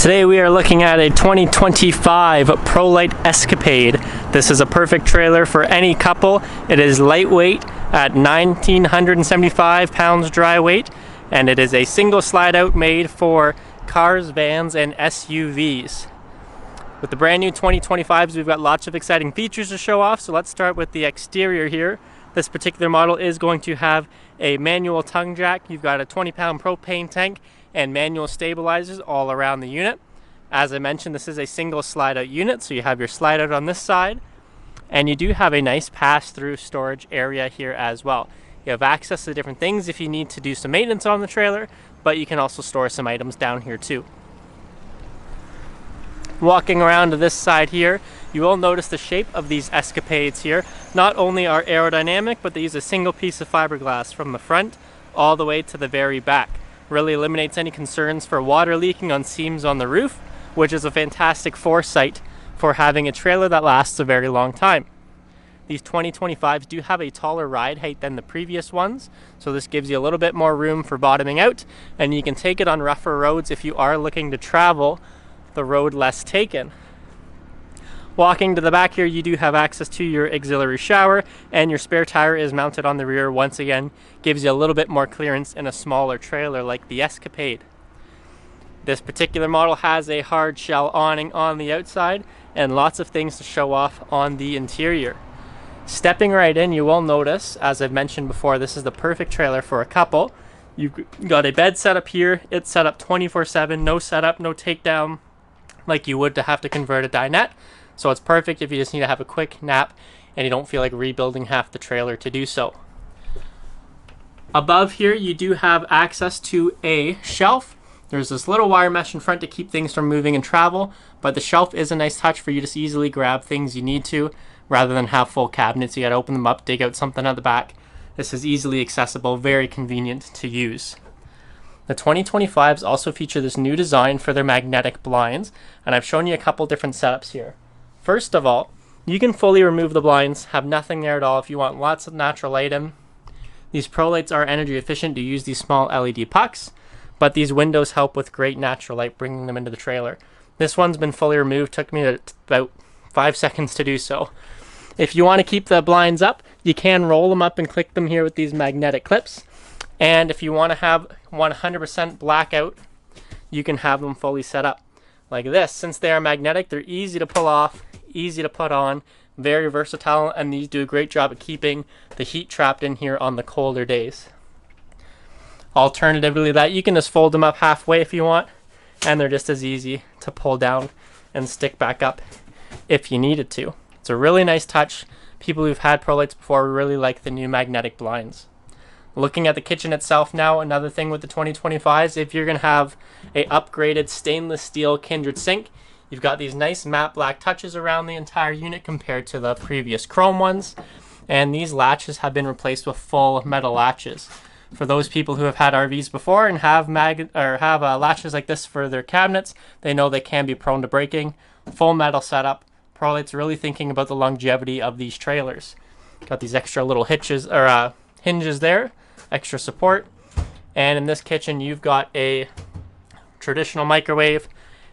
Today we are looking at a 2025 Prolite Escapade. This is a perfect trailer for any couple. It is lightweight at 1,975 pounds dry weight, and it is a single slide out made for cars, vans, and SUVs. With the brand new 2025s, we've got lots of exciting features to show off, so let's start with the exterior here. This particular model is going to have a manual tongue jack. You've got a 20-pound propane tank and manual stabilizers all around the unit. As I mentioned, this is a single slide out unit, so you have your slide out on this side, and you do have a nice pass-through storage area here as well. You have access to different things if you need to do some maintenance on the trailer, but you can also store some items down here too. Walking around to this side here, you will notice the shape of these Escapades here. Not only are aerodynamic, but they use a single piece of fiberglass from the front all the way to the very back. Really eliminates any concerns for water leaking on seams on the roof, which is a fantastic foresight for having a trailer that lasts a very long time. These 2025s do have a taller ride height than the previous ones, so this gives you a little bit more room for bottoming out, and you can take it on rougher roads if you are looking to travel the road less taken. Walking to the back here, you do have access to your auxiliary shower, and your spare tire is mounted on the rear. Once again, gives you a little bit more clearance in a smaller trailer like the Escapade. This particular model has a hard shell awning on the outside and lots of things to show off on the interior. Stepping right in, you will notice, as I've mentioned before, this is the perfect trailer for a couple. You've got a bed set up here. It's set up 24/7, no setup, no takedown like you would to have to convert a dinette. So it's perfect if you just need to have a quick nap and you don't feel like rebuilding half the trailer to do so. Above here, you do have access to a shelf. There's this little wire mesh in front to keep things from moving and travel, but the shelf is a nice touch for you to just easily grab things you need to, rather than have full cabinets. You gotta open them up, dig out something at the back. This is easily accessible, very convenient to use. The 2025s also feature this new design for their magnetic blinds, and I've shown you a couple different setups here. First of all, you can fully remove the blinds, have nothing there at all if you want lots of natural light in. These Prolites are energy efficient to use these small LED pucks, but these windows help with great natural light, bringing them into the trailer. This one's been fully removed, took me about 5 seconds to do so. If you want to keep the blinds up, you can roll them up and click them here with these magnetic clips. And if you want to have 100% blackout, you can have them fully set up like this. Since they are magnetic, they're easy to pull off, easy to put on, very versatile, and these do a great job at keeping the heat trapped in here on the colder days. Alternatively, that you can just fold them up halfway if you want, and they're just as easy to pull down and stick back up if you needed to. It's a really nice touch. People who've had Prolites before really like the new magnetic blinds. Looking at the kitchen itself now, another thing with the 2025s, if you're going to have a upgraded stainless steel Kindred sink, you've got these nice matte black touches around the entire unit compared to the previous chrome ones, and these latches have been replaced with full metal latches. For those people who have had RVs before and have latches like this for their cabinets, they know they can be prone to breaking. Full metal setup. Prolite's really thinking about the longevity of these trailers. Got these extra little hinges there, extra support. And in this kitchen, you've got a traditional microwave,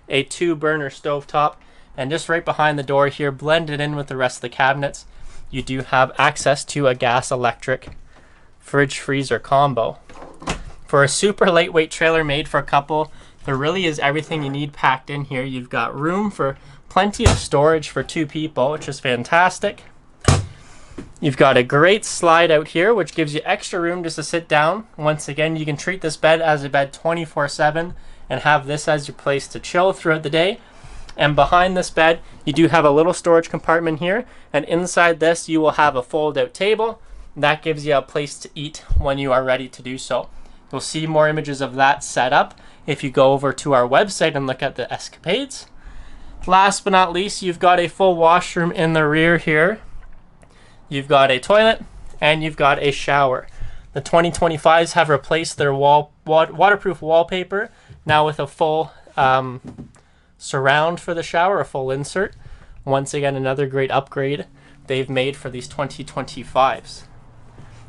a 2-burner stovetop, and just right behind the door here, blended in with the rest of the cabinets, you do have access to a gas electric fridge freezer combo. For a super lightweight trailer made for a couple, there really is everything you need packed in here. You've got room for plenty of storage for 2 people, which is fantastic. You've got a great slide out here, which gives you extra room just to sit down. Once again, you can treat this bed as a bed 24/7 and have this as your place to chill throughout the day. And behind this bed, you do have a little storage compartment here, and inside this, you will have a fold-out table. That gives you a place to eat when you are ready to do so. You'll see more images of that setup if you go over to our website and look at the Escapades. Last but not least, you've got a full washroom in the rear here. You've got a toilet, and you've got a shower. The 2025s have replaced their waterproof wallpaper, now with a full surround for the shower, a full insert. Once again, another great upgrade they've made for these 2025s.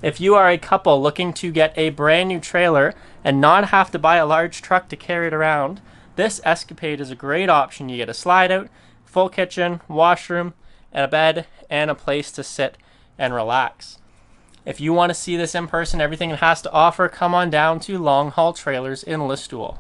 If you are a couple looking to get a brand new trailer and not have to buy a large truck to carry it around, This Escapade is a great option. You get a slide out, full kitchen, washroom, and a bed, and a place to sit and relax. If you want to see this in person, everything it has to offer, come on down to Long Haul Trailers in Listowel.